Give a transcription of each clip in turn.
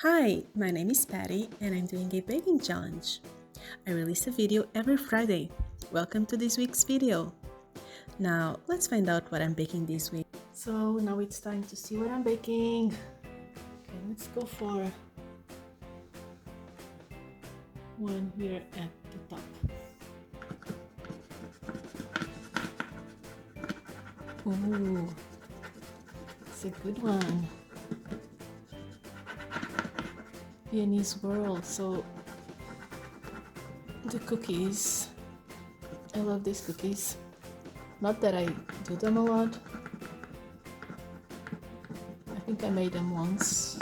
Hi, my name is Patty and I'm doing a baking challenge. I release a video every Friday. Welcome to this week's video. Now, let's find out what I'm baking this week. So now it's time to see what I'm baking. Okay, let's go for one here at the top. Ooh, it's a good one. Viennese Whirl. So the cookies, I love these cookies. Not that I do them a lot. I think I made them once,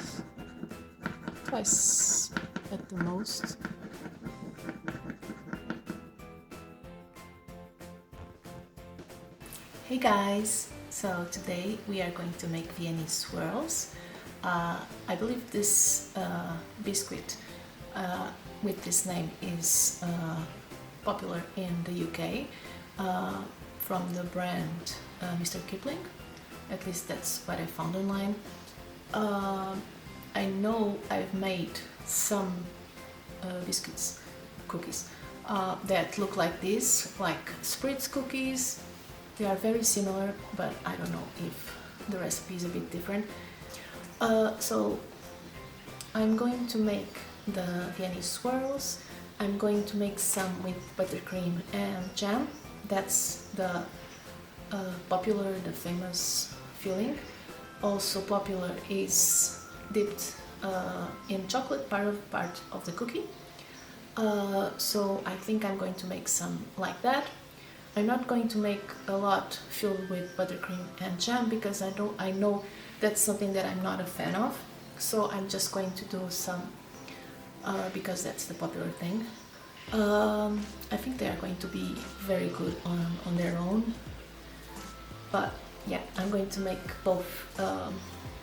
twice at the most. Hey guys! So today we are going to make Viennese Swirls. I believe this biscuit with this name is popular in the UK from the brand Mr. Kipling. At least that's what I found online. I know I've made some cookies that look like this, like spritz cookies. They are very similar, but I don't know if the recipe is a bit different. So I'm going to make the Viennese Swirls. I'm going to make some with buttercream and jam. That's the the famous filling. Also popular is dipped in chocolate, part of the cookie. So I think I'm going to make some like that. I'm not going to make a lot filled with buttercream and jam because I know that's something that I'm not a fan of. So I'm just going to do some because that's the popular thing. I think they are going to be very good on their own. But yeah, I'm going to make both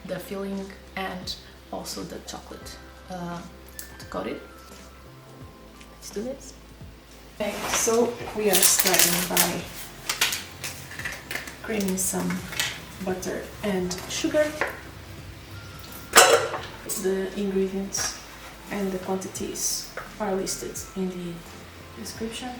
the filling and also the chocolate to coat it. Let's do this. Okay, so we are starting by creaming some butter and sugar. The ingredients and the quantities are listed in the description.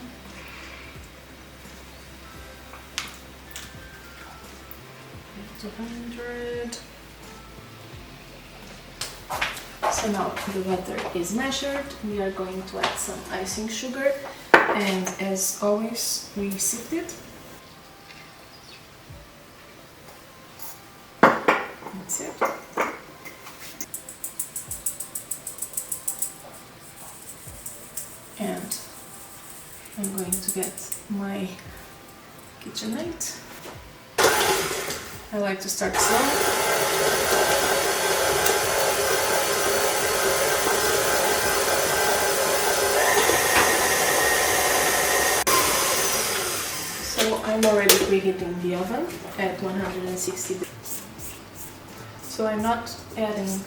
So now the butter is measured. We are going to add some icing sugar, and as always we sift it. That's it. And I'm going to get my KitchenAid. I like to start slow. I'm already preheating the oven at 160 degrees. So I'm not adding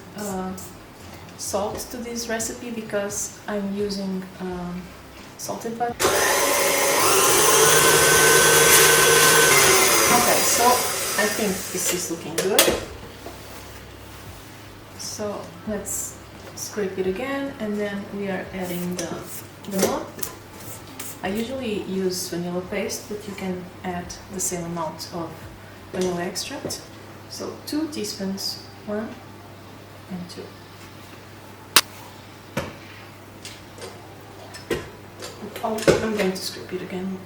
salt to this recipe because I'm using salted butter. Okay, so I think this is looking good. So let's scrape it again, and then we are adding the vanilla. I usually use vanilla paste, but you can add the same amount of vanilla extract. So 2 teaspoons, 1 and 2. Oh, I'm going to scrape it again.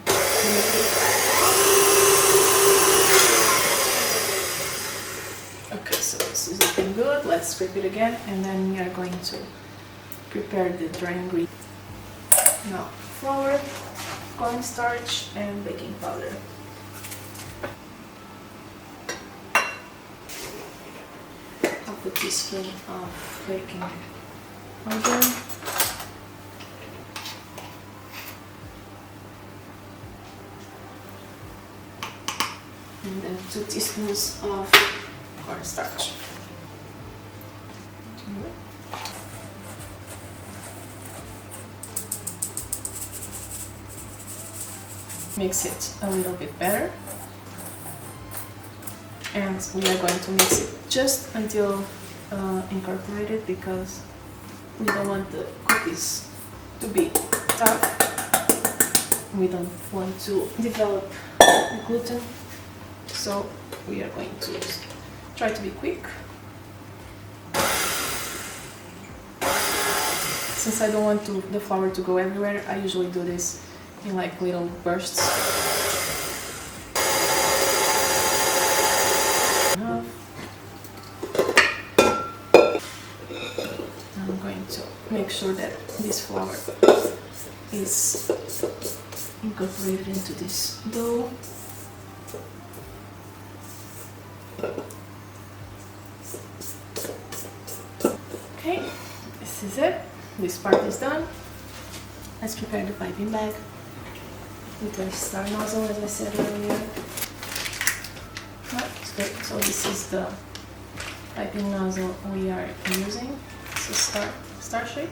Okay, so this is looking good. Let's scrape it again, and then we are going to prepare the dry ingredients. Now, flour, cornstarch and baking powder. Half a teaspoon of baking powder. And then 2 teaspoons of cornstarch. Mix it a little bit better, and we are going to mix it just until incorporated because we don't want the cookies to be tough. We don't want to develop gluten, so we are going to try to be quick. Since I don't want the flour to go everywhere, I usually do this in like little bursts. I'm going to make sure that this flour is incorporated into this dough. Okay, this is it. This part is done. Let's prepare the piping bag with our star nozzle, as I said earlier. That's good. So this is the piping nozzle we are using. It's a star shape.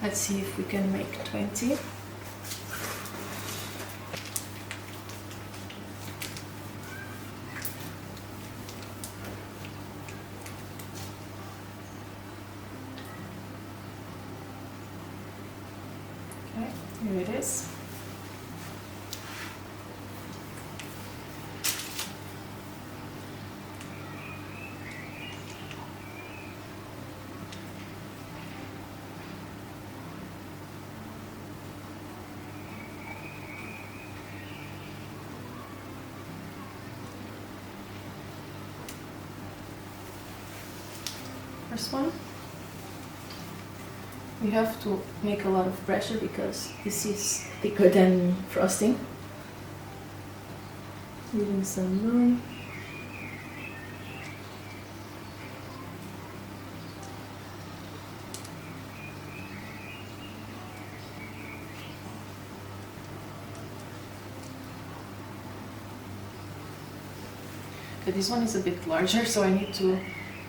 Let's see if we can make 20. Okay, here it is. First one. We have to make a lot of pressure because this is thicker than frosting. Leaving some room. Okay, this one is a bit larger, so I need to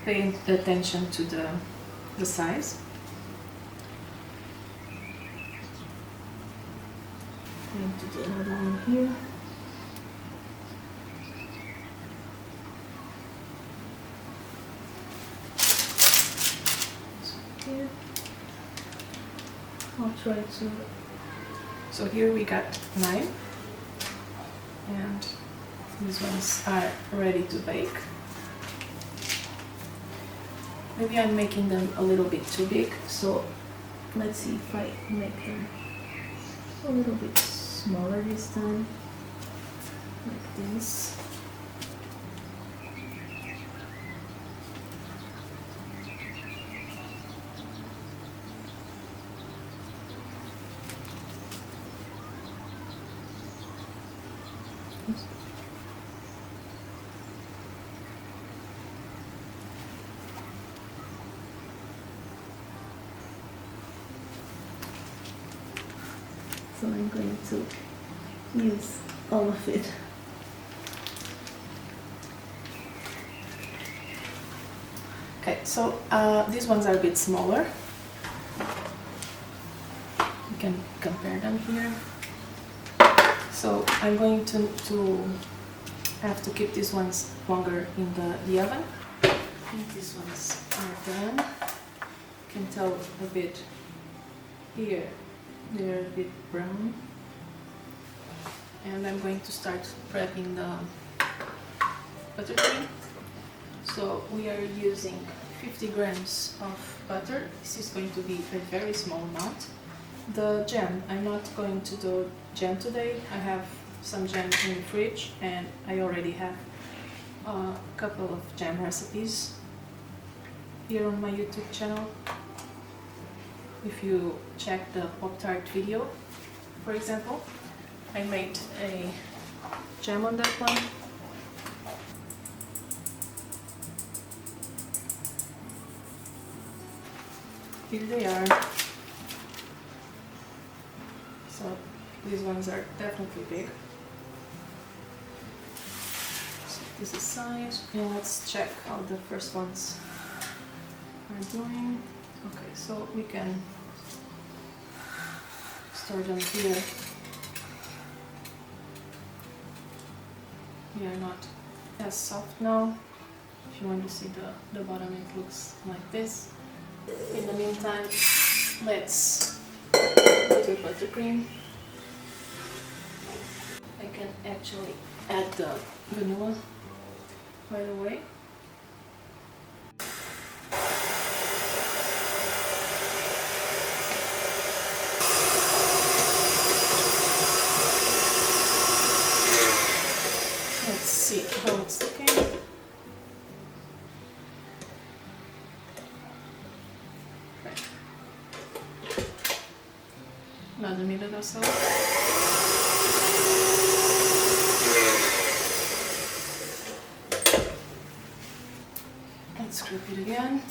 pay attention to the size. And to do another one here. So here, I'll try to. So here we got 9, and these ones are ready to bake. Maybe I'm making them a little bit too big, so let's see if I make them a little bit smaller this time, like this. Oops. So I'm going to use all of it. Okay, so these ones are a bit smaller. You can compare them here. So I'm going to have to keep these ones longer in the oven. I think these ones are done. You can tell a bit here. They're a bit brown, and I'm going to start prepping the buttercream. So we are using 50 grams of butter. This is going to be a very small amount. The jam, I'm not going to do jam today. I have some jam in the fridge, and I already have a couple of jam recipes here on my YouTube channel. If you check the Pop-Tart video, for example, I made a jam on that one. here they are. So these ones are definitely big. Set this aside and let's check how the first ones are doing. Okay, so we can store them here. They are not as soft now. If you want to see the bottom, it looks like this. In the meantime, let's do buttercream. I can actually add the vanilla right away. Let's see how it's looking. Another minute or so. Let's scrape it again.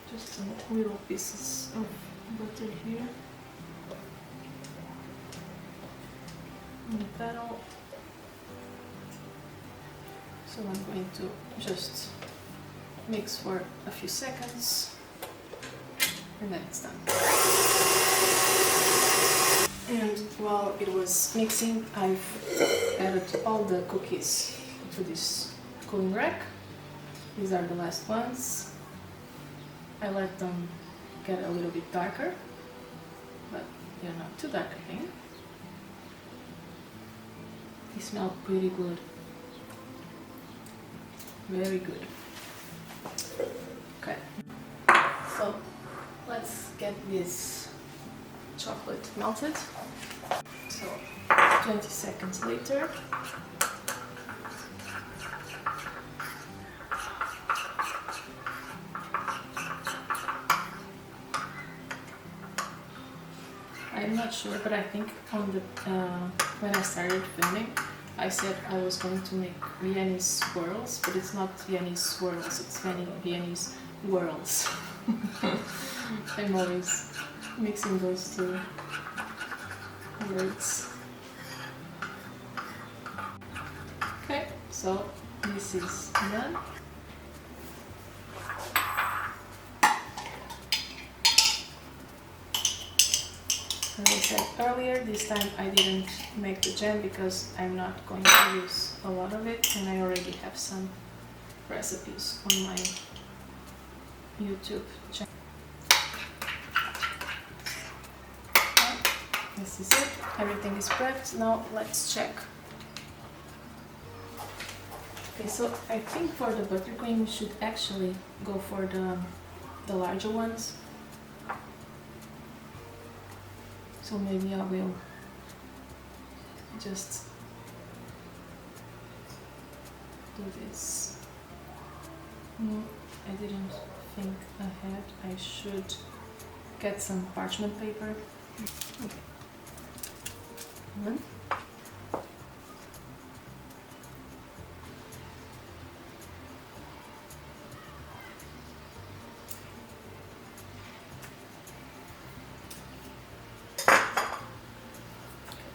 Just some little pieces of butter here on the paddle. So I'm going to just mix for a few seconds and then it's done. And while it was mixing, I've added all the cookies to this cooling rack. These are the last ones. I let them get a little bit darker, but they're not too dark, I think. They smell pretty good. Very good. Okay, so let's get this chocolate melted. So 20 seconds later. I'm not sure, but I think on the when I started filming, I said I was going to make Viennese Whirls, but it's not Viennese Swirls, it's Viennese Whirls. I'm always mixing those two words. Okay, so this is done. As I said earlier, this time I didn't make the jam because I'm not going to use a lot of it, and I already have some recipes on my YouTube channel. This is it, everything is prepped. Now let's check. Okay, so I think for the buttercream we should actually go for the larger ones. So maybe I will just do this. No, I didn't think ahead. I should get some parchment paper. Okay. One.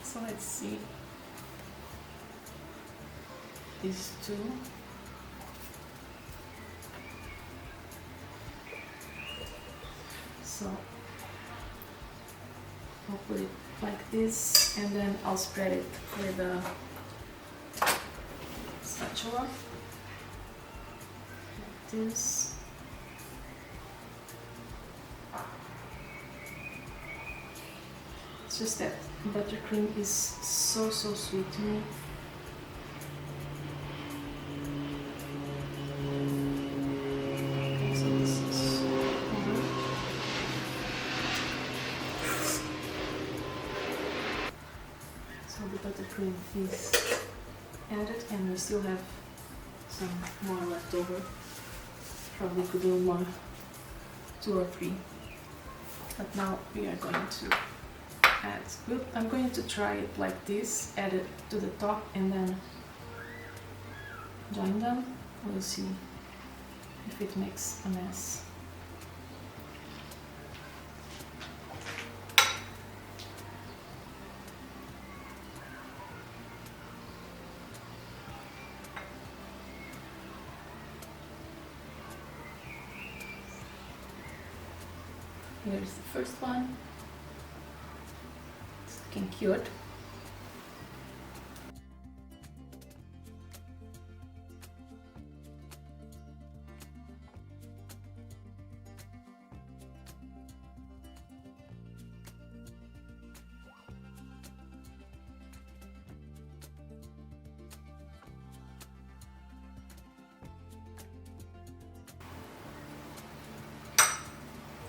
So let's see these two. So I'll put it like this, and then I'll spread it with a spatula like this. It's just that buttercream is so sweet to me. Okay, so this is one. So the buttercream is added, and we still have some more left over. Probably could do one, 2 or 3. But now we are going to add. I'm going to try it like this, add it to the top and then join them. We'll see if it makes a mess. Here's the first one. It's looking cute.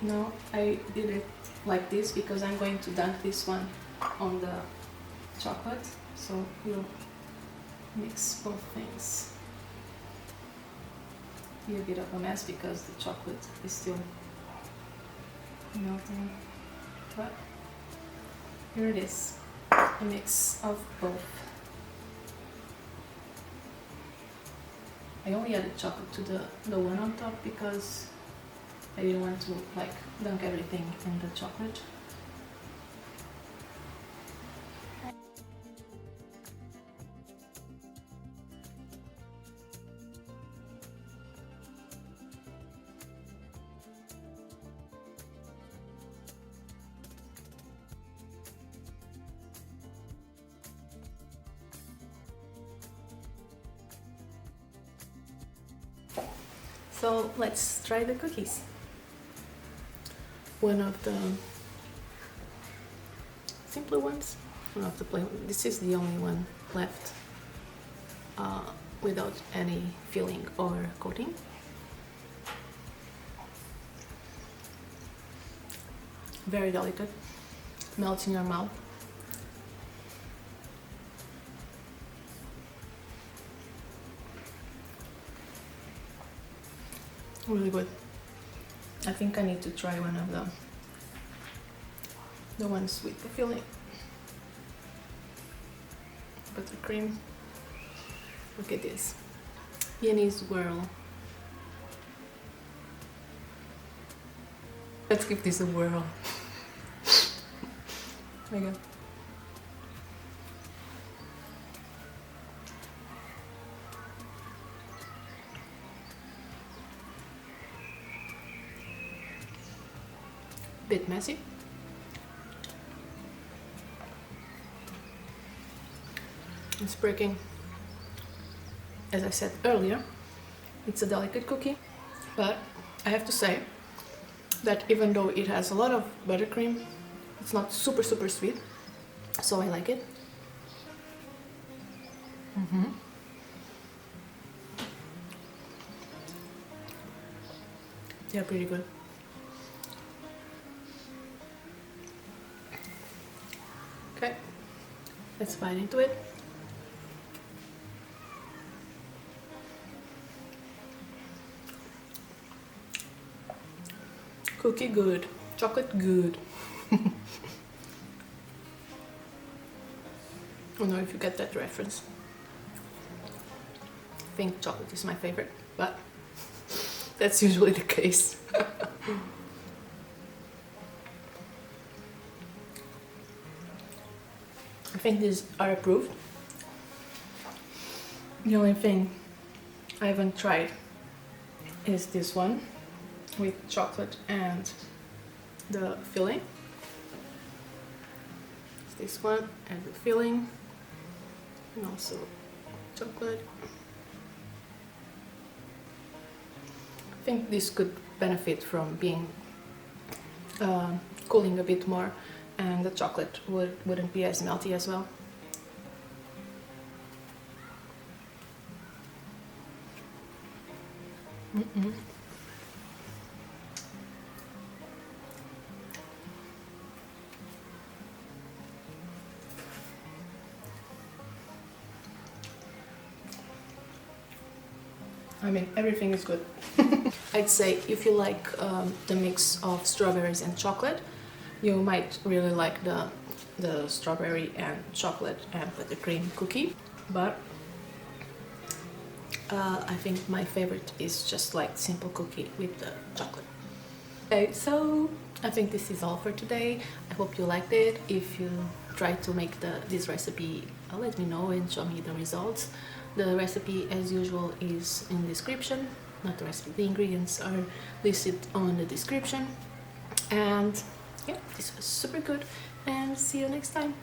No, I did it like this because I'm going to dunk this one on the chocolate, so we'll mix both things. Be a bit of a mess because the chocolate is still melting, but here it is, a mix of both. I only added chocolate to the one on top because I didn't want to like dunk everything in the chocolate. So let's try the cookies. One of the simpler ones, one of the plain. This is the only one left without any filling or coating. Very delicate, melts in your mouth. Really good. I think I need to try one of the ones with the filling. Buttercream. Look at this. Viennese Whirl. Let's give this a whirl. There you go. Bit messy. It's breaking. As I said earlier, it's a delicate cookie, but I have to say that even though it has a lot of buttercream, it's not super sweet, so I like it. They're pretty good. Okay, let's bite into it. Cookie good, chocolate good. I don't know if you get that reference. I think chocolate is my favorite, but that's usually the case. I think these are approved. The only thing I haven't tried is this one with chocolate and the filling. It's this one and the filling, and also chocolate. I think this could benefit from being cooling a bit more, and the chocolate wouldn't be as melty as well. I mean, everything is good. I'd say if you like the mix of strawberries and chocolate, you might really like the strawberry and chocolate and buttercream cookie. But I think my favorite is just like simple cookie with the chocolate. Okay, so I think this is all for today. I hope you liked it. If you try to make this recipe, let me know and show me the results. The recipe, as usual, is in the description. Not the recipe, the ingredients are listed on the description. And yeah, this was super good, and see you next time.